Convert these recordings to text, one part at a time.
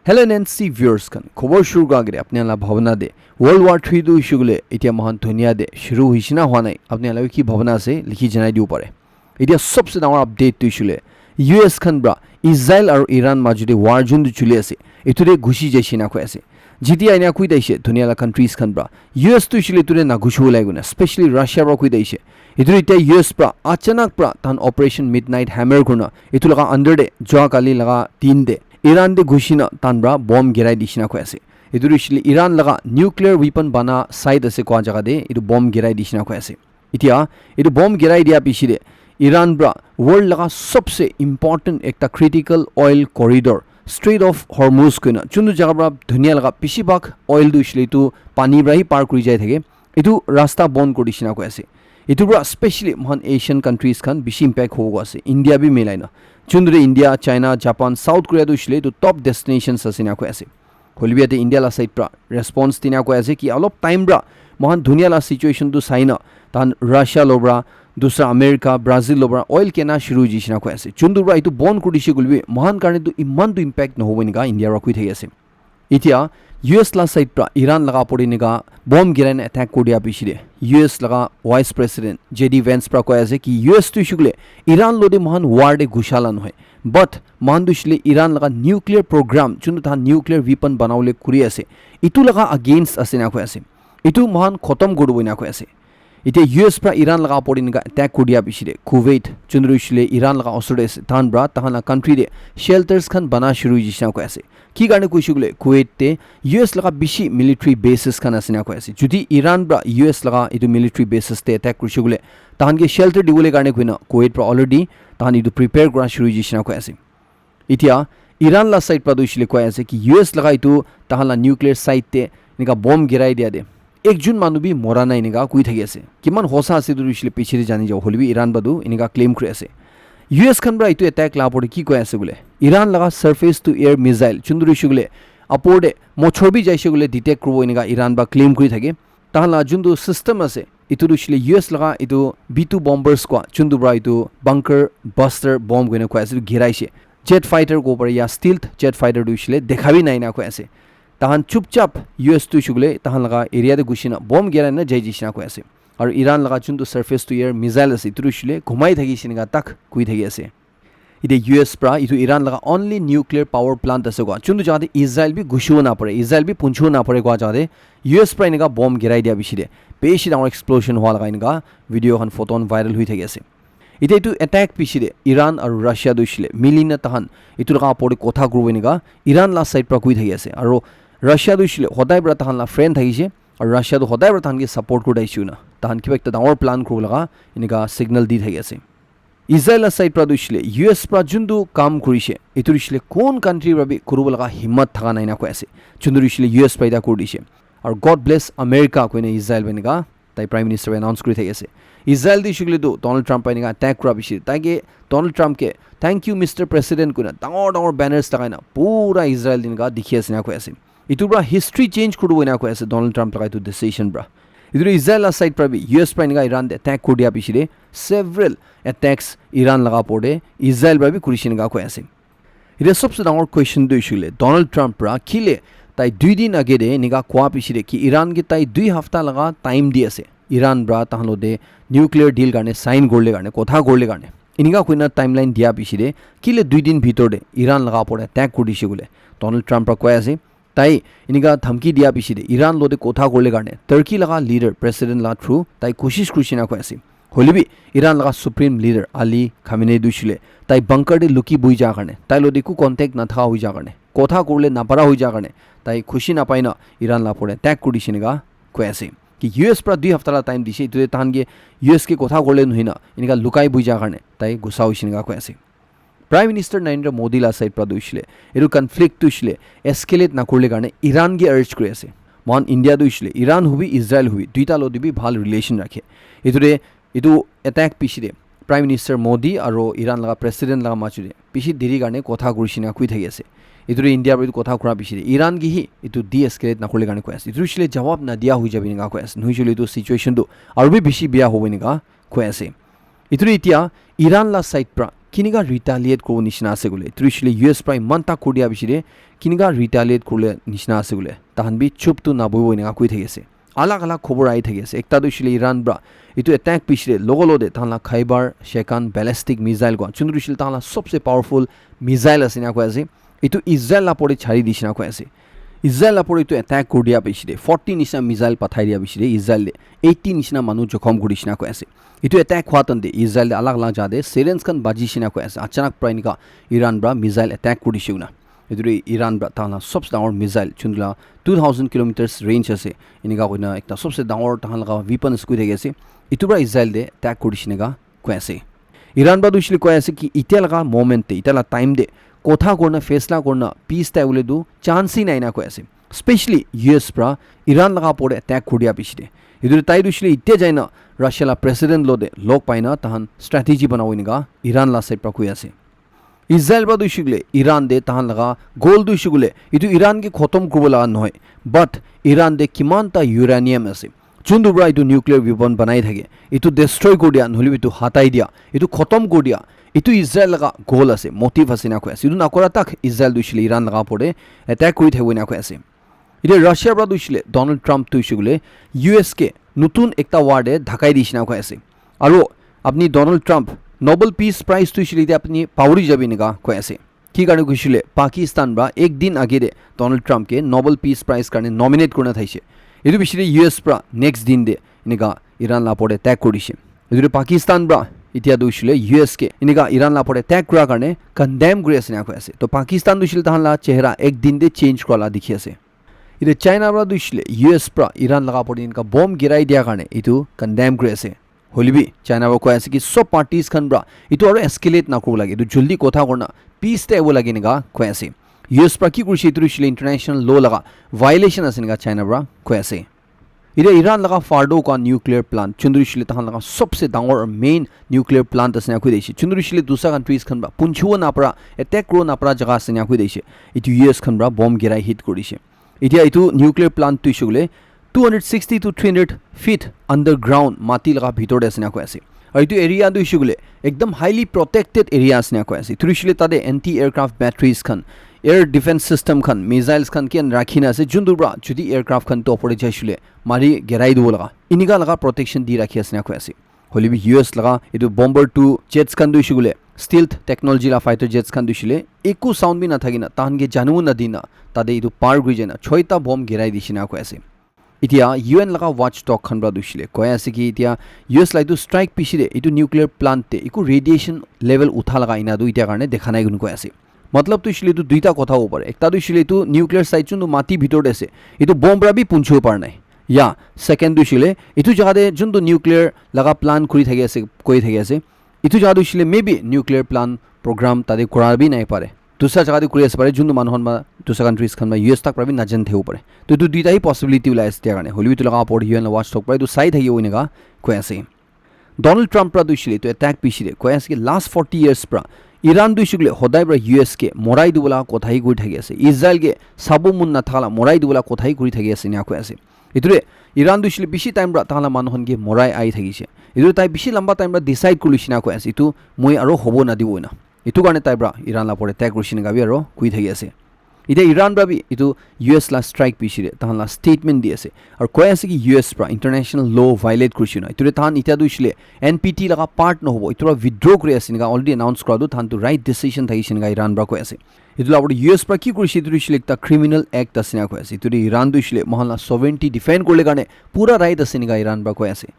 Hello Nancy viewers kan khobor shuru ga gre apne ala bhavna de World War 3 do issue gule etia mahan dunia de shuru hoishina hua nai apne ala ki bhavna ase likhi janai diu pare etia sobse dangor update to issue le US kan bra Israel aru Iran majude war jun du chuli ase etude gushi jaishina ko ase jiti aina kui daise dunia la countries kan bra US to issue le tude na gushu laiguna especially Russia bra kui daise etu etia US bra achanak bra tan operation midnight hammer kuna etu laga under de joa kali laga 3 de Iran de gushina tanbra bomb girai dishina ko ase edu rishli Iran laga nuclear weapon bana side ase kwa jaga de edu bomb girai dishina ko ase itia edu bomb girai dia pishide Iran bra world laga sabse important ekta critical oil corridor Strait of Hormuz koina chundu jaga bra dunia laga pishibak oil du ishli tu pani bra hi par kuri jai thake edu rasta bond kori dishina ko ase etu bra especially mahan Asian countries kan bishi impact hogo ase India bi melaina chundre India China Japan South Korea du shle to top destinations asina ko ase holbiate India la side pra response tina ko ase ki alop time bra mahan dunia la situation du saina tan Russia lobra dusra America Brazil lobra oil kena shuru jishina ko ase chundu bra itu bon kudishi gulbi mahan karne du iman du impact no hobini ga India ra kui thai ase itia US la side pra Iran laga pori niga bomb giran attack kodia pishide US laga vice president JD Vance pra ko ase ki US tu shugle Iran lode mahan war de gushalan hoy but mahan dushle Iran laga nuclear program chundu tha nuclear weapon banaule kuri ase itu laga against asina ko ase itu mahan khotam godu boina ko ase ite US pra Iran laga pori niga attack kodia pishide Kuwait chundu shle Iran laga osode tan bra tahana country de shelters khan bana shuru jishna ko ase ki garne ko shugle Kuwait te US laga bishi military bases kana asina ko ase judi Iran bra US laga itu military bases te attack kuri shugle tahan ge shelter dibule garne koina Kuwait pra already tahan itu prepare kora shuru jishna ko ase itia Iran la side pra do shile ko ase ki US laga itu tahan la nuclear site te nika bomb girai dia de एक जून मानु भी मोरा ना इनेगा कोई थगे असे किमान होसा असे दुर इशले पिछरे जानी जाओ होलबी ईरान बदु इनेगा क्लेम करे असे यूएस खन ब्रा इतु अटैक ला पड़े की को असे गुले ईरान लगा सरफेस टू एयर मिसाइल चुंदुर इशुगले अपोडे मोछोबी जाइसे गुले डिटेक्ट करबो इनेगा ईरान बा क्लेम करी थगे ताला जुंदु सिस्टम असे इतु इशले यूएस लगा इतु B2 बॉम्बर्स को चुंदु ब्रा इतु बंकर बस्टर बॉम्ब गने को असे घेराइसे जेट फाइटर को पर या स्टील्थ जेट फाइटर दु इशले देखाबी नाइना को असे ताहन चुपचाप यूएस टू शुगले ताहन लगा एरिया दे गुशिना बॉम्ब गेरा न जय जिशिना को ऐसे और ईरान लगा चुन सरफेस टू एयर मिसाइल असे तुरुशले घुमाई थगी सिनगा तक कुई थगी असे इदे यूएस प्रा इतु ईरान लगा ओनली न्यूक्लियर पावर प्लांट असे गो चुन जादे इजराइल भी गुशो ना पड़े इजराइल भी पुंछो ना पड़े गो जादे यूएस प्रा इनगा बॉम्ब गेराई दिया बिशिदे पेशी दावर एक्सप्लोजन हुआ लगा इनगा वीडियो खन फोटो वायरल हुई थगी असे इते इतु अटैक पिशिदे ईरान और रशिया दुशले मिलिना तहन इतु लगा पड़े कोथा ग्रुप इनगा ईरान ला साइड प्रा कुई थगी असे और Russia du shile hodai bra tahan la friend thagise और Russia du hodai bra tahan ge support ko dai shuna tahan ki ekta dangor plan ko laga iniga signal di thagi ase Israel side pra du shile US pra jundu kam kurise etu shile kon country bra bi kuruba laga himmat thaga naina ko ase jundu shile US paida ko dise और God bless America ko ne Israel beniga tai prime minister announce kori thagi ase Israel di shile do Donald Trump painiga attack kora bishi tage Donald Trump ke thank you Mr President ko na dangor banners tagaina pura Israel dinga dikhi ase na ko ase itu bra history change kudu boina ko ase Donald Trump lagai tu decision bra idu Israel side pra bi US pra inga Iran de attack kodia bishide several attacks Iran laga pode Israel bra bi kurishin ga ko ase ire sobse dangor question do ishule Donald Trump bra kile tai 2 din age de niga kwa bishide ki Iran ge tai 2 hafta laga time di ase Iran bra tahlo de nuclear deal garne sign gorle garne kotha gorle garne iniga koina timeline dia bishide kile 2 din bhitor de Iran laga pode attack kodishi gule Donald Trump ra ko ase ताई इनिगा धमकी दिया पिछिदे Iran लोदे कोथा गोले गाने Turkey लगा leader president ला through ताई कोशिश कृषिना को ऐसे होलिबी ईरान लगा सुप्रीम लीडर अली खामेनेई दुशिले ताई बंकर दे लुकी बुई जा करने ताई लोदे को कांटेक्ट ना था हुई जा करने कोथा गोले ना परा हुई जा करने ताई खुशी ना पाइना ईरान ला पड़े टैग कुडिशिनेगा को ऐसे कि यूएस पर 2 हफ्ता ला टाइम दिसे इतु तानगे यूएस के कोथा गोले नहिना इनिगा लुकाई बुई जा करने ताई गुस्सा हुइशिनेगा को ऐसे Prime Minister Narendra Modi la side pradushile edu conflict tushile escalate na korle garne Iran ge urge kore ase mon India dushile Iran hubi Israel hubi duita lodi bi bhal relation rakhe edu attack pishide Prime Minister Modi aro Iran laga president laga machude pishi diri garne kotha kurishina kui thagi ase edu India bi kotha kura pishide Iran gi hi edu de escalate na korle garne ko ase edu shile jawab na dia hui jabi nga ko ase nui shile edu situation do aro bi bishi bia hobini ga ko ase edu itia Iran la side pra কিনিকা ৰিটালিয়েট কৰিব নিচিনা আছে গলে ত্ৰিশলে US প্ৰায় মানটা কৰিয়া বিচিৰে কিনিকা ৰিটালিয়েট কৰিলে নিচিনা আছে গলে তাহান বি চুপটো নাবইব এনেকা কৈ থাকি আছে আলাগ আলাগ খবৰ আহি থাকি আছে একটা দুইছিলে ইৰাণ ব্ৰা ইটো এটাক পিছৰে লগলতে তাহালা খাইবাৰ শেকান ব্যালিষ্টিক মিসাইল কোৱা চুন্দ্ৰিছিল তাহালা সবচে পাৱাৰফুল মিসাইল আছে না কৈ আছে ইটো ইজৰাইল আপৰি ছাৰি দিছিনা কৈ আছে ইজৰাইল আপৰি ইটো এটাক কৰি দিয়া পিছৰে 40 নিচিনা মিসাইল পঠাই দিয়া পিছৰে ইজৰাইলে 80 নিচিনা মানুহ জখম কৰিছিনা কৈ আছে ইটো এটাক হোৱাতন্তে ইজৰাইলে আলাগ আলাগ জাদে সিৰেন্স খান বাজিছিনা কৈ আছে আচানক প্ৰায়নিকা ইৰাণ ব্ৰা মিসাইল এটাক কৰিছিল না ইটো ইৰাণ ব্ৰা তাহালা সবচে ডাঙৰ মিসাইল চুন্দ্লা 2000 কিলোমিটাৰছ ৰেঞ্জ আছে এনেকা কইনা একটা সবচে ডাঙৰ তাহালা ৱেপনছ কৈ থাকি আছে ইটো ব্ৰা ইজৰাইল দে এটাক কৰিছিনাগা কৈ আছে ইৰাণ ব্ৰা দুইছিলে কৈ আছে কি ইতিয়া লগা মোমেন্টে ইতিয়া লা টাইম দে কথা কৰনা ফেসলা কৰনা পিস তাই বলে দু চান্সই নাই না কৈ আছে স্পেশালি ইউএস ব্ৰা ইৰাণ লগা পৰে এটাক কৰিয়া পিছৰে ইটো তাই দুইছিলে ইতিয়া যায় না ৰাছিয়া লা প্ৰেসিডেন্ট লদে লগ পাইনা তাহান স্ট্ৰ্যাটেজি বনাওইনিগা ইৰাণ লা সাইড পৰা কৈ আছে ইজৰাইল বা দুইছিলে ইৰাণ দে তাহান লগা গোল দুইছিলে ইটো ইৰাণ কে খতম কৰিব লগা নহয় বাট ইৰাণ দে কিমানটা ইউৰেনিয়াম আছে যোনটো ব্ৰা ইটো নিউক্লিয়াৰ ৱেপন বনাই থাকে ইটো ডিস্ট্ৰয় কৰি দিয়া নহলে ইটো হাতাই দিয়া ইটো খতম কৰি দিয়া ইটো ইজৰাইল লগা গোল আছে মোটিভ আছে না কৈ আছে ইটো নকৰা তাক ইজৰাইল দুইছিলে ইৰাণ লগা পৰে এটাক কৰি থাকিব না কৈ আছে ইটো ৰাছিয়াৰ পৰা দুইছিলে ডনাল্ড ট্ৰাম্প দুইছিলে ইউএস কে নতুন একটা ওয়াৰ্ডে ঢাকাই দিছিনা কৈ আছে আৰু আপনি Donald Trump Nobel peace prize তুইছিলে ইতে আপনি পাউৰি যাবি নিগা কৈ আছে কি কাৰণে কৈছিলে পাকিস্তান বা একদিন আগে দে ডনাল্ড ট্ৰাম্প কে নোবেল পিস প্ৰাইজ কাৰণে নমিনেট কৰনা থাইছে এটো বিশৰে ইউএস প্ৰা নেক্সট দিন দে নিগা ইৰাণ লাপৰে ট্যাগ কৰিছে এটো পাকিস্তান ব্ৰা ইতিয়া দুইছিলে ইউএস কে নিগা ইৰাণ লাপৰে ট্যাগ কৰা কাৰণে কন্ডেম কৰি আছে না কৈ আছে তো পাকিস্তান দুইছিলে তাহালা চেহাৰা একদিন দে চেঞ্জ কৰা দেখি আছে ইতে চাইনা ব্ৰা দুইছিলে ইউএস প্ৰা ইৰাণ লগা পৰি ইনকা বম গিৰাই দিয়া কাৰণে ইটো কন্ডেম কৰি আছে হলিবি চাইনা কৈ আছে কি সব পাৰ্টিজ খান ব্ৰা ইটো আৰু এস্কেলেট না কৰিব লাগে ইটো জলদি কথা কৰনা পিস তাইব লাগে নিগা কৈ আছে ইউএস প্ৰা কি কৰিছে ইটো দিছিলে ইন্টাৰনেশ্যনেল ল লগা ভায়োলেশন আছে নিগা চাইনা ব্ৰা কৈ আছে ইতে ইৰাণ লগা ফাৰ্ডো কা নিউক্লিয়াৰ প্লান্ট চুন্দ্ৰিছিলে তাহান লগা সবচে ডাঙৰ মেইন নিউক্লিয়াৰ প্লান্ট আছে না কৈ দিছে চুন্দ্ৰিছিলে দুসৰা কান্ট্ৰিজ খান ব্ৰা পুঞ্চুව না পৰা এটেক কৰ না পৰা জাগা আছে না কৈ দিছে ইটো ইউএস খান ব্ৰা বম গিৰাই হিট কৰিছে এতিয়া ইটো nuclear plant তুইছিলে 260 to 300 feet underground মাটি লগা ভিতৰত আছে না কৈ আছে আৰু ইটো এৰিয়া দুইছিলে একদম হাইলি প্ৰটেক্টেড এৰিয়া আছে না কৈ আছে তুইছিলে তাতে এন্টি এয়াৰক্ৰাফ্ট ব্যাটাৰিজ খান এয়াৰ ডিফেন্স সিস্টেম খান মিসাইলস খান কেন ৰাখিনা আছে যোনদুৰা যদি এয়াৰক্ৰাফ্ট খান তো অপৰে যাইছিলে মাৰি গেৰাই দিব লগা ইনিকা লগা প্ৰটেকশন দি ৰাখি আছে না কৈ আছে হলিবি ইউএস লগা ইটো বম্বাৰ 2 জেটস খান দুইছিলে স্টিলথ টেকনলজি লা ফাইটাৰ জেটস খান দুইছিলে একো সাউন্ড বি না থাকিনা তাহানকে জানো না দিনা তাতে ইটো পাৰ গৈ যায় না 6টা বম গেৰাই দিছি না কৈ আছে ইতিয়া ইউএন লগা ওয়াচ টক খান ব্ৰা দুইছিলে কৈ আছে কি ইতিয়া ইউএস লাইটো স্ট্ৰাইক পিছিলে ইটো নিউক্লিয়াৰ প্লান্টে ইকো ৰেডিয়েশন লেভেল উঠা লগা ইনা দুইটা কাৰণে দেখা নাই গুণ কৈ আছে मतलब तो इसलिए तो दुईटा কথা হ'ব পাৰে একটা তো इसलिए तो নিউক্লিয়াৰ সাইট যোনটো মাটি ভিতৰত আছে এটো বম ব্ৰা বি পুঞ্চিব পাৰ নাই या सेकेंड दुইছিলে এটো জাগাতে যোনটো নিউক্লিয়াৰ লগা প্লান কৰি থাকি আছে কৈ থাকি আছে এটো জাগা দুইছিলে মেবি নিউক্লিয়াৰ প্লান প্ৰগ্ৰাম তাতে কৰাৰ বি নাই পাৰে দুসৰা জাগাতে কৰি আছে পাৰে যোনটো মানুহন বা দুসৰা কান্ট্ৰিজ খান বা ইউএস তাক প্ৰাবি নাজান থেও পাৰে তো এটো দুইটাই পসিবিলিটি ওলাই আছে কাৰণে হলিউড লগা পৰ ইউএন ওয়াচ টক প্ৰায় তো চাই থাকি ওইনেগা কৈ আছে ডনাল্ড ট্ৰাম্প প্ৰা দুইছিলে তো এটাক পিছিলে কৈ আছে কি লাষ্ট 40 ইয়াৰ্স প্ৰা ইৰাণ দুইছিলে সদায় ব্ৰা ইউএস কে মৰাই দিবলা কথাই কৈ থাকি আছে ইজৰাইল কে সাবু মুন না থালা মৰাই দিবলা কথাই কৰি থাকি আছে না কৈ আছে ইটোৰে ইৰাণ দুইছিলে বেছি টাইম ব্ৰা তাহালা মানুহন কে মৰাই আই থাকিছে ইটো তাই বেছি লম্বা টাইম ব্ৰা ডিসাইড কৰিছে না কৈ আছে ইটো মই আৰু হ'ব না দিব না ইটো কাৰণে তাই ব্ৰা ইৰাণ লা পৰে ট্যাগ কৰিছে গাবি আৰু কৈ থাকি আছে ইতে ইৰাণ ব্ৰাবি ইটো ইউএস লা স্ট্ৰাইক পিছিলে তাহালা ষ্টেটমেন্ট দি আছে আৰু কৈ আছে কি ইউএস ব্ৰা ইন্টাৰনেশ্যনেল ল ভায়োলেট কৰিছে না ইটোৰে তাহান ইটা দুইছিলে এনপিটি লগা পাৰ্ট নহব ইটোৰা উইথড্ৰ কৰি আছে নিগা অলৰেডি এনাউন্স কৰাটো তাহান তো ৰাইট ডিসিশন থাকিছে নিগা ইৰাণ ব্ৰা কৈ আছে ইটো লাবৰ ইউএস ব্ৰা কি কৰিছে ইটো দিছিলে একটা ক্ৰিমিনাল এক্ট আছে না কৈ আছে ইটোৰে ইৰাণ দুইছিলে মহলা সভেৰেইনিটি ডিফেন্ড কৰিলে কাৰণে পুৰা ৰাইট আছে নিগা ইৰাণ ব্ৰা কৈ আছে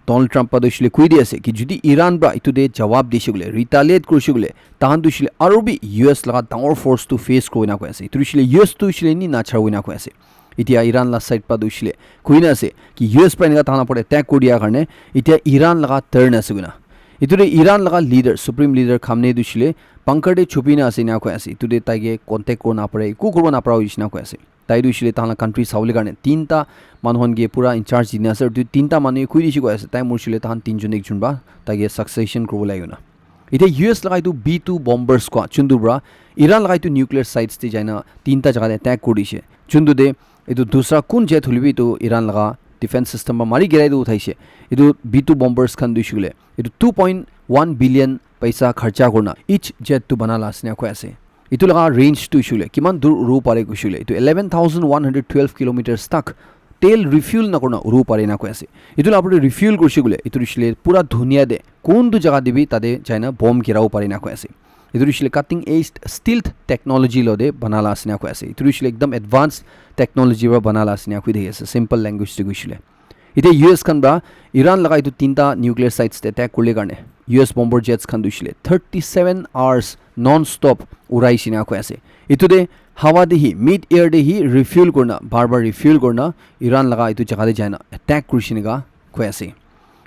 ডনাল্ড ট্ৰাম্প দুইছিলে কৈ দি আছে কি যদি ইৰাণ ব্ৰা ইটো দে জবাব দিছে গলে ৰিটালিয়েট কৰিছে গলে তাহান দুইছিলে আৰু বি ইউএস লগা ডাঙৰ ফোৰ্স টু ফেস কৰি না কৈ আছে ইটো দিছিলে ইউএস দুইছিলে নি না ছাড়ুই না কৈ আছে এতিয়া ইৰাণ লা সাইড পা দুইছিলে কৈ না আছে কি ইউএস প্ৰা নিগা তাহান পৰে ট্যাগ কৰি দিয়া কাৰণে এতিয়া ইৰাণ লগা টাৰ্ন আছে গুনা ইটোৰে ইৰাণ লগা লিডাৰ সুপ্ৰিম লিডাৰ খামনে দুইছিলে পাংকাৰডে ছুপিনা আছে না কৈ আছে ইটোৰে তাইগে কন্টেক্ট কৰা না পাৰে একো কৰিব না পৰা হৈছে না কৈ আছে তাই দুইছিলে তাহালা কান্ট্ৰি চাউলে কাৰণে তিনটা মানুহন গে পুৰা ইনচাৰ্জ দিনা আছে আৰু তিনটা মানুহে কৈ দিছি কৈ আছে তাই মুৰছিলে তাহান তিনজন একজন বা তাইগে সাকসেশন কৰিব লাগিব না এটা ইউএস লাগাইতো B2 বম্বাৰ্স কোৱা চুন্দুবৰা ইৰাণ লাগাইতো নিউক্লিয়াৰ সাইটস তে যায়না তিনটা জায়গাতে অ্যাটাক কৰিছে চুন্দু দে এটো দুসৰা কোন জেট হলিবি তো ইৰাণ লগা ডিফেন্স সিস্টেম বা মাৰি গেৰাই উঠাইছে এটো B2 বম্বাৰ্স খান দুইছিলে এটো 2.1 billion paisa kharcha korna each jet tu banala asina koi ase itu laga range tu ishule kiman dur uru pare kushule itu 11112 kilometers tak তেল রিফিউল না করনা উড়ু পারে না কয় আছে ইতুলা আপনি রিফিউল করছি গুলে ইতু রিশলে পুরা দুনিয়া দে কোন দু জায়গা দিবি তাদে চাইনা বম গিরাও পারে না কয় আছে ইতু রিশলে কাটিং এজ স্টিলথ টেকনোলজি লদে বানালা আসনা কয় আছে ইতু রিশলে একদম অ্যাডভান্স টেকনোলজি বা বানালা আসনা কই দেই আছে সিম্পল ল্যাঙ্গুয়েজ তে কইছিলে ইতে ইউএস খান বা ইরান লাগা ইতু তিনটা নিউক্লিয়ার সাইটস তে অ্যাটাক করলে কারণে ইউএস বম্বার জেটস খান দুইছিলে 37 আওয়ার্স নন স্টপ উড়াইছিনা কয় আছে ইতুদে হাওয়া দেহি মিড এয়ার দেহি রিফিউল করনা বারবার রিফিউল করনা ইরান লাগা ইতু জায়গাতে যায় না অ্যাটাক করছিনিগা কয় আছে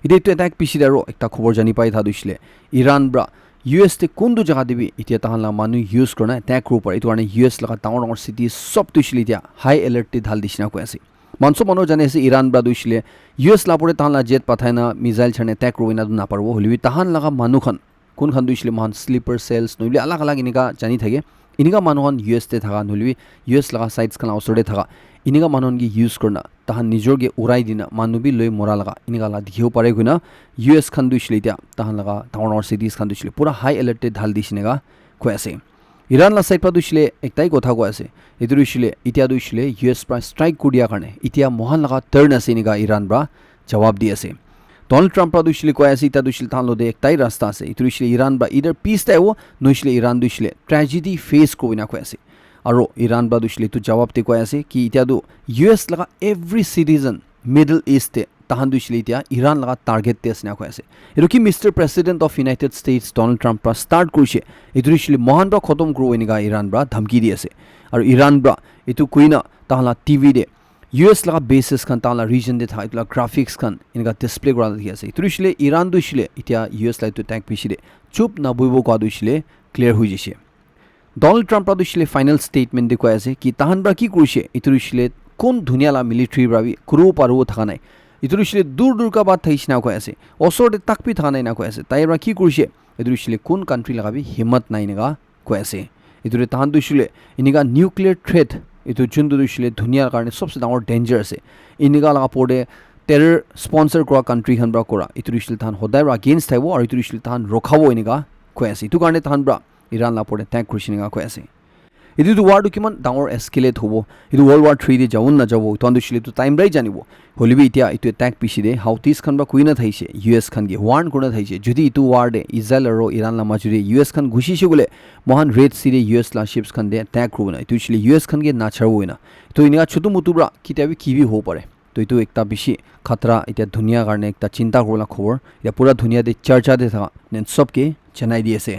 ইতে ইতু অ্যাটাক পিছিদারও একটা খবর জানি পাই থা দুইছিলে ইরান ব্রা ইউএস তে কোন দু জায়গা দিবি ইতিয়া তাহালা মানু ইউজ করনা অ্যাটাক করব পারে ইতু কারণে ইউএস লাগা ডাঙৰ ডাঙৰ সিটি সব দুইছিলে ইতিয়া হাই এলার্ট তে ঢাল দিছিনা কয় আছে মানুহ জানে আছে ইরান ব্রা দুইছিলে ইউএস লাপরে তাহালা জেট পাঠায় না মিসাইল ছানে অ্যাটাক করব না না পারবো হলিবি তাহান লাগা মানুখান কোন খান দুইছিলে মান স্লিপার সেলস নইলে আলাগ আলাগ ইনিকা জানি থাকে ইনিকা মানুহন ইউএস তে থাকা নলিবি ইউএস লাগা সাইটস খান ওচৰতে থাকা ইনিকা মানুহন কি ইউজ কৰনা তাহান নিজৰগে উৰাই দিনা মানুহবি লৈ মৰা লাগা ইনিকা লা দেখিও পাৰে গুনা ইউএস খান দুইছিলে এতিয়া তাহান লাগা ডাঙৰ সিটিজ খান দুইছিলে পুৰা হাই এলাৰ্টে ঢাল দিছিনেগা কৈ আছে ইৰাণ লা সাইড পা দুইছিলে একটাই কথা কৈ আছে এটো দুইছিলে এতিয়া দুইছিলে ইউএস প্ৰা ষ্ট্ৰাইক কৰিয়া কাৰণে এতিয়া মহান লাগা টাৰ্ন আছে ইনিকা ইৰাণ ব্ৰা জবাব দি আছে ডোনাল্ড ট্ৰাম্প দুইছিলে কৈ আছে ইটা দুইছিলে তাহান লদে একটাই ৰাস্তা আছে ইটো দুইছিলে ইৰাণ বা ইদাৰ পিছ টাইও নইছিলে ইৰাণ দুইছিলে ট্ৰেজেডি ফেস কৰিনা কৈ আছে আৰু ইৰাণ বা দুইছিলে তো জবাব তে কৈ আছে কি ইটা দু ইউএস লাগা এভৰি সিটিজেন মিডল ইষ্ট তাহান দুইছিলে এতিয়া ইৰাণ লাগা টাৰ্গেট তে আছে না কৈ আছে এটো কি mister president of United states Donald Trump পৰা ষ্টাৰ্ট কৰিছে এটো দুইছিলে মহান বা খতম কৰিব এনিকা ইৰাণ বা ধমকি দি আছে আৰু ইৰাণ বা এটো কুইনা তাহালা টিভি দে ইউএস লাগা বেসেস খান তালা রিজন দে থাই তুলা গ্রাফিক্স খান ইনকা ডিসপ্লে করা দেখি আছে ইতুরিশলে ইরান দুইছিলে ইতিয়া ইউএস লাইটো ট্যাঙ্ক পিছিলে চুপ না বইব কা দুইছিলে ক্লিয়ার হই যাইছে ডোনাল্ড ট্রাম্প দুইছিলে ফাইনাল স্টেটমেন্ট দে কয় আছে কি তাহান ব্রা কি কৰিছে ইতুরিশলে কোন দুনিয়ালা মিলিটারি ব্রাবি কুরু পারু থাকা নাই ইতুরিশলে দূর দূর কা বাত থাইছ না কয় আছে অসরতে তাকপি থাকা নাই না কয় আছে তাই ব্রা কি কৰিছে ইতুৰিশলে কোন কান্ট্ৰি লাগাবি হিম্মত নাই নেগা কয় আছে ইতুৰে তাহান দুইছিলে ইনিকা নিউক্লিয়াৰ থ্ৰেট ইটো যোনটো দুইছিলে দুনিয়াৰ কাৰণে সবচে ডাঙৰ ডেঞ্জাৰ আছে ইনিকা লাগা পৰে টেৰৰ স্পন্সৰ কৰা কান্ট্ৰি খান ব্ৰা কৰা ইটো দুইছিলে তাহান সদায় এগেইনষ্ট থাকিব আৰু ইটো দুইছিলে তাহান ৰখাব ইনিকা কৈ আছে ইটো কাৰণে তাহান ব্ৰা ইৰাণ লা পৰে ট্যাঙ্ক কৰিছিনিকা কৈ আছে ইটো ৱাৰটো কিমান ডাঙৰ এস্কেলেট হ'ব ইটো ৱৰ্ল্ড ৱাৰ 3 দি যাও না যাব তাহান দুইছিলে তো টাইম ৰাই জানিব হলিবি এতিয়া ইটো ট্যাঙ্ক পিছিদে হাউটিস খান ব্ৰা কুইনা থাইছে ইউএস খান গে ওয়াৰ্ন কৰা থাইছে যদি ইটো ৱাৰ দে ইজৰাইল আৰু ইৰাণ লা মাজুৰি ইউএস খান ঘুষিছে গলে মহান ৰেড সিৰে ইউএস লা শিপস খান দে ট্যাঙ্ক কৰিব না ইটো ইছলে ইউএস খান গে না ছাড়ব না তো ইনিকা ছোট মুতুব্ৰা কিতাবি কিবি হ'ব পাৰে তো ইটো একটা বেশি খতৰা এতিয়া দুনিয়া কাৰণে একটা চিন্তা কৰলা খবৰ এতিয়া পুৰা দুনিয়া দে চৰ্চা দে থাকা নেন সবকে জনাই দি আছে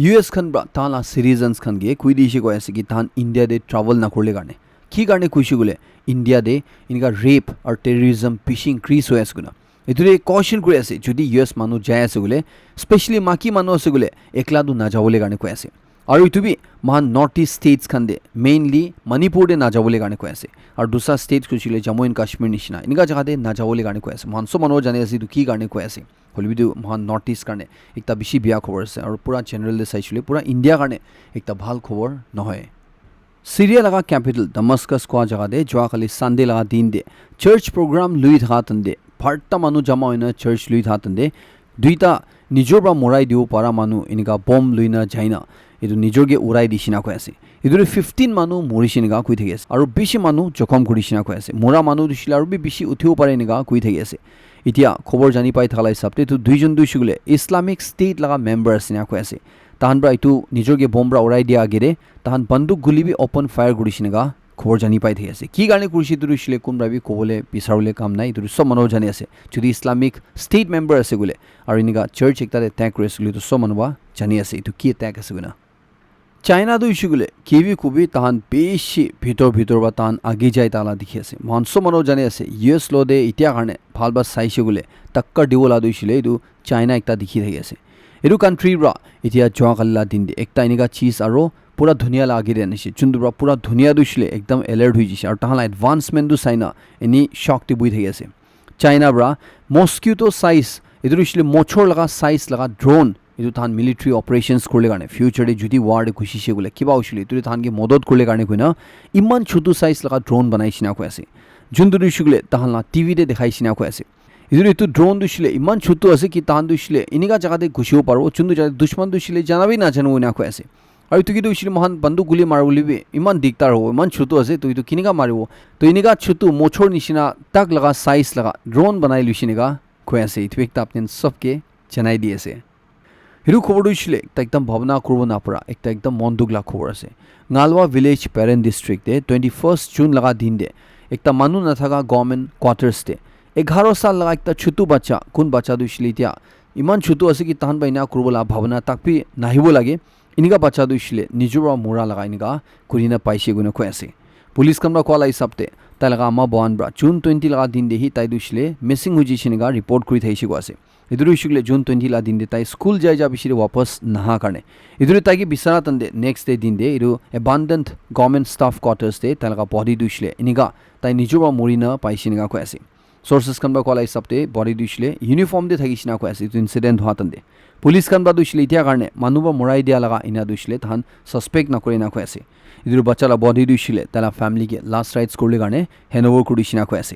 ইউএস খান ব্ৰা তালা সিটিজেন্স খান গে কুই দিছে কৈ আছে কি তাহান ইণ্ডিয়া দে ট্ৰাভেল না কৰলে কাৰণে কি কাৰণে কৈছে গলে ইণ্ডিয়া দে ইনকা ৰেপ আৰু টেৰৰিজম বেশি ইনক্ৰিজ হৈ আছে গুনা এটোৰে কশন কৰি আছে যদি ইউএস মানুহ যায় আছে গলে স্পেশালি মাকি মানুহ আছে গলে একলাদু না যাবলৈ কাৰণে কৈ আছে আৰু ইটুবি মহান নৰ্থ ইষ্ট ষ্টেটছ খান দে মেইনলি মণিপুৰ দে না যাবলৈ কাৰণে কৈ আছে আৰু দুসৰা ষ্টেট কৈছিলে জম্মু এণ্ড কাশ্মীৰ নিচিনা ইনকা জাগা দে না যাবলৈ কাৰণে কৈ আছে মহান মানুহ জানে আছে ইটো কি কাৰণে কৈ আছে হলিবিটো মহান নৰ্থ ইষ্ট কাৰণে একটা বেশি বিয়া খবৰ আছে আৰু পুৰা জেনেৰেল দে চাইছিলে পুৰা ইণ্ডিয়া কাৰণে একটা ভাল খবৰ নহয় সিৰিয়া লাগা ক্যাপিটাল ডমাস্কাস কোৱা জাগা দে যোৱাকালি সানডে লাগা দিন দে চাৰ্চ প্ৰগ্ৰাম লুই থাকাতন দে ভাৰটা মানুহ জমা হৈ না চাৰ্চ লুই থাকাতন দে দুইটা নিজৰ পৰা মৰাই দিব পৰা মানুহ এনেকা বম লুই না যায় না এইটো নিজৰগে উৰাই দিছিনা কৈ আছে এইটোৰে 15 মানুহ মৰিছিনা কৈ থাকি আছে আৰু বেছি মানুহ জখম কৰিছিনা কৈ আছে মৰা মানুহ দিছিল আৰু বেছি উঠিও পাৰে এনেকা কৈ থাকি আছে এতিয়া খবৰ জানি পাই থাকলা হিচাপতে তো দুইজন দুইছগুলে ইসলামিক ষ্টেট লাগা মেম্বাৰ আছিনা কৈ আছে তাহান ব্ৰা ইটো নিজৰগে বমব্ৰা উৰাই দিয়া আগেৰে তাহান বন্দুক গুলিবি ওপেন ফায়াৰ কৰিছিনেগা খবৰ জানি পাই থাকি আছে কি কাৰণে কৰিছে তুৰিছিলে কোন ব্ৰাবি কবলে পিছাৰলে কাম নাই তুৰি সব মানুহ জানি আছে যদি ইসলামিক ষ্টেট মেম্বাৰ আছে গুলে আৰু ইনিগা চাৰ্চ একটা এটাক কৰিছিল তো সব মানুহ জানি আছে ইটো কি এটাক আছে গুনা চাইনা দুই ইস্যুগুলে কিবি কুবি তাহান বেশি ভিতৰ বা তাহান আগি যায় তালা দেখি আছে মহান সব মানুহ জানি আছে ইউএস ল দে এতিয়া কাৰণে ভাল বা চাইছে গুলে টাক্কৰ দিবলা দুইছিলে এইটো চাইনা একটা দেখি থাকি আছে এইটো কাণ্ট্ৰিৰ পৰা এতিয়া যোৱাকালিলা দিন দে একটা এনেকা চিজ আৰু পুৰা ধুনীয়া লাগিৰে আনিছে যোনটো পুৰা ধুনীয়া দিছিলে একদম এলাৰ্ট হৈ গৈছে আৰু তাহালা এডভান্সমেণ্টটো চাইনা এনি শক্তি বহি থাকি আছে চাইনা পৰা মস্কিউটো সাইজ এইটো দিছিলে মছৰ লগা সাইজ লগা ড্ৰোন এইটো তাহান মিলিটাৰী অপাৰেশ্যনছ কৰিলে কাৰণে ফিউচাৰে যদি ৱাৰ ঘুচিছে বোলে কিবা হৈছিলে এইটো তাহানকে মদত কৰিলে কাৰণে কৈ না ইমান ছোটো সাইজ লগা ড্ৰোন বনাইছিনা কৈ আছে যোনটো দিছিলে তাহালা টিভিতে দেখাইছিনা কৈ আছে ইজুৰি এইটো ড্ৰোন দিছিলে ইমান ছোটো আছে কি তাহান দিছিলে এনেকা জাগাতে ঘুচিব পাৰো যোনটো জাগাত দুশ্মন দিছিলে জানাবি নাজানো না কৈ আছে আৰু এইটো কি দিছিলে মহান বন্দুক গুলি মাৰো বুলিবি ইমান দিগদাৰ হ'ব ইমান ছোটো আছে তো এইটো কিনিকা মাৰিব তো এনেকা ছোটো মোচৰ নিচিনা তাক লগা সাইজ লগা ড্ৰোন বনাই লৈছিনেগা কৈ আছে এইটো একটা আপনি সবকে জানাই দি আছে হিরো খবর দিছিলে একটা একদম ভাবনা করব না পড়া একটা একদম মন দুগলা খবর আছে গালওয়া ভিলেজ প্যারেন্ট ডিস্ট্রিক্টে 21 জুন লগা দিন দে একটা মানুষ না থাকা গভর্নমেন্ট কোয়ার্টার্স দে 11 সাল লগা একটা ছোটো বাচ্চা কোন বাচ্চা দিছিলে এতিয়া ইমান ছোটো আছে কি তাহান বাইনা করবলা ভাবনা তাকপি নাহিব লাগে ইনিকা বাচ্চা দিছিলে নিজৰ মোৰা লগা ইনিকা কুৰিনা পাইছে গুনে কৈ আছে পুলিচ কামৰা কলা হিচাপতে তাই লগা আমা বয়ান ব্ৰা জুন 20 লগা দিন দেহি তাই দিছিলে মিসিং হৈ যিছিনিকা ৰিপৰ্ট কৰি থাইছে গো আছে ইদুරු ইশুলে জুন 20 লা দিন দে তাই স্কুল যাই যা বিশিরে वापस নাহা কাৰণে ইদুৰু তাইকি বিছাৰা তন্দে নেক্সট ডে দিন দে ইদু এবান্ডেন্ট গভৰ্নমেন্ট স্টাফ কোয়াৰ্টাৰ্স দে তাই লগা বডি দিছিলে ইনিকা তাই নিজৰ মৰিনা পাইছিনিকা কৈ আছে সোৰ্সেস কামবা কলা হিচাপতে বডি দিছিলে ইউনিফৰ্ম দে থাকিছিনা কৈ আছে ইটো ইনসিডেন্ট হোৱা তন্দে পুলিচ কামবা দিছিলে ইতিয়া কাৰণে মানুহবা মৰাই দিয়া লগা ইনা দিছিলে তাহান সাসপেক্ট নকৰি না কৈ আছে ইদুৰু বাচ্চালা বডি দিছিলে তালা ফ্যামিলিকে লাস্ট ৰাইটস কৰিলে কাৰণে হেনওভাৰ কৰিছিনা কৈ আছে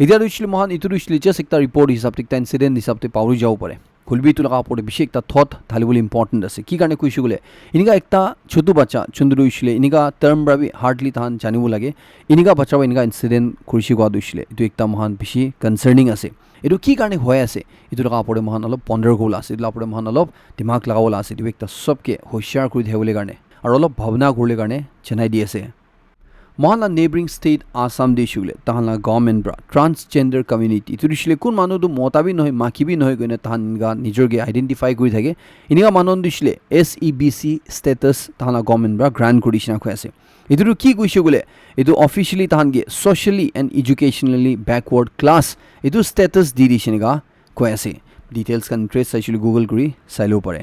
এতিয়া দিছিলে মহান ইটো দিছিলে জাস্ট একটা রিপোর্ট হিসাবতে একটা ইনসিডেন্ট হিসাবতে পাউরি যাব পারে খুলবি তো লগা পড়ে বেশি একটা থট ঢালিবলে ইম্পর্টেন্ট আছে কি কারণে কইছি বলে ইনিকা একটা ছোট বাচ্চা চন্দ্র দিছিলে ইনিকা টার্ম ব্রাবি হার্ডলি তাহান জানিব লাগে ইনিকা বাচ্চা ইনিকা ইনসিডেন্ট কৰিছি গোৱা দিছিলে এটো একটা মহান বেশি কনসাৰ্নিং আছে এটো কি কাৰণে হৈ আছে এটো লগা পড়ে মহান অলপ পন্ডাৰ গোল আছে এটো পড়ে মহান অলপ দিমাগ লাগাবলা আছে এটো একটা সবকে হুঁশিয়ার কৰি দিবলে কাৰণে আৰু অলপ ভাবনা কৰিলে কাৰণে জনাই দি আছে মহানলা নেইবাৰিং ষ্টেট আসাম দেশগুলো তাহানলা গভর্নমেন্ট ব্রা ট্রান্সজেন্ডার কমিউনিটি তুলিছিলে কোন মানুষ মতাবি নহয় মাকিবি নহয় গনে তাহানগা নিজরকে আইডেন্টিফাই করে থাকে ইনিকা মানুষ দিছিলে SEBC স্টেটাস তাহানলা গভর্নমেন্ট ব্রা গ্রান্ট করিছিনা কৈ আছে এটো কি কৈছে বলে এটো অফিশিয়ালি তাহানগে socially and educationally backward class এটো স্টেটাস দি দিছিনেগা কৈ আছে ডিটেইলস কান ট্রেস চাইছিলে গুগল কৰি চাইলো পারে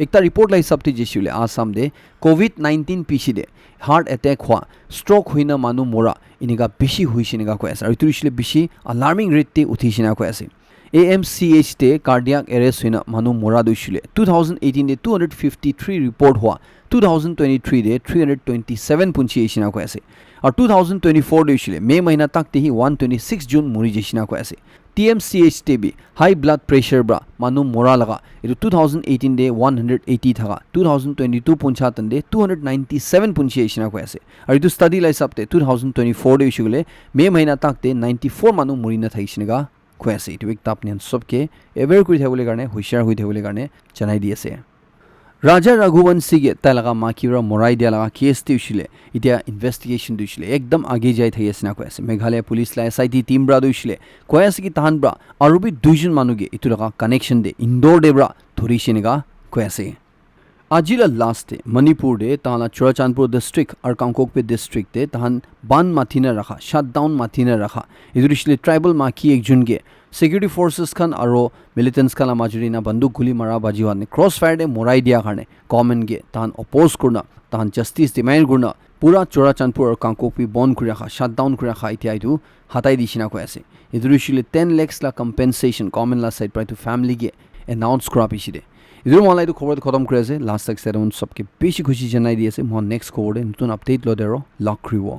একটা রিপোর্ট লাই সাবটি যেছিলে আসাম দে কোভিড-19 পিছি দে হার্ট অ্যাটাক হওয়া স্ট্রোক হইনা মানুহ মৰা ইনিকা বেশি হইছিনেগা কৈ আছে আৰু ইটো বেশি আলাৰ্মিং ৰেটতে উঠিছিনা কৈ আছে AMCH তে কাৰ্ডিয়াক এৰেস্ট হইনা মানুহ মৰা দিছিলে 2018 দে 253 ৰিপোৰ্ট হওয়া 2023 দে 327 পুঞ্চি এছিনা কৈ আছে আৰু 2024 দিছিলে মে মহিনা তাক তেহি 126 জুন মৰি যেছিনা কৈ আছে TMCH টেবি হাই ব্লাড প্ৰেসাৰ ব্ৰা মানুহ মৰা লগা এটো 2018 দে 180 থাকা 2022 পুঞ্চা তন্দে 297 পুঞ্চি এছিনা কৈ আছে আৰু ইটো ষ্টাডি লাই সাপতে 2024 দে ইছুগলে মে মহিনা তাকতে 94 মানুহ মৰি না থাকিছিনেগা কৈ আছে ইটো একটা আপনি সবকে এৱেৰ কৰি থাকিবলৈ কাৰণে হুঁশিয়াৰ হৈ থাকিবলৈ কাৰণে জনাই দি আছে ৰাজা ৰঘুবংশীকে তাই লগা মাকিৰা মৰাই দিয়া লগা কেছ দিছিলে এতিয়া ইনভেষ্টিগেশ্যন দিছিলে একদম আগে যাই থাকি আছে না কৈ আছে মেঘালয় পুলিচ লাই SIT টিম ব্ৰা দিছিলে কৈ আছে কি তাহান ব্ৰা আৰু বি দুইজন মানুহকে ইটো লগা কানেকশ্যন দে ইনডোৰ দে ব্ৰা ধৰিছিনেগা কৈ আছে আজিলা লাষ্ট ডে মণিপুৰ দে তাহানা চুৰাচান্দপুৰ ডিস্ট্ৰিক্ট আৰু কাংকোকপে ডিস্ট্ৰিক্ট দে তাহান বান মাথিনা ৰাখা শাটডাউন মাথিনা ৰাখা ইটো দিছিলে ট্ৰাইবেল মাকি একজনকে সিকিউৰিটি ফোৰ্সেস খান আৰু মিলিটেন্টস খান মাজুৰি না বন্দুক গুলি মাৰা বাজি হোৱা ক্ৰছ ফায়াৰ দে মৰাই দিয়া কাৰণে গভৰ্নমেন্টকে তাহান অপোজ কৰনা তাহান জাস্টিস ডিমান্ড কৰনা পুৰা চুৰাচান্দপুৰ আৰু কাংকোকপি বন্ধ কৰি ৰাখা শাটডাউন কৰি ৰাখা এতিয়া এইটো হাতাই দিছিনা কৈ আছে ইটো দিছিলে 10 lakhs লা কম্পেনসেশন গভৰ্নমেন্ট লা সাইড প্ৰায় টু ফ্যামিলিকে এনাউন্স কৰা পিছিলে ইদুৰ মলাই তো খবৰ খতম কৰি আছে লাষ্ট তক সেৰেমন সবকে বেছি খুশি জনাই দি আছে মই নেক্সট খবৰ নতুন আপডেট লদেৰ লক কৰিব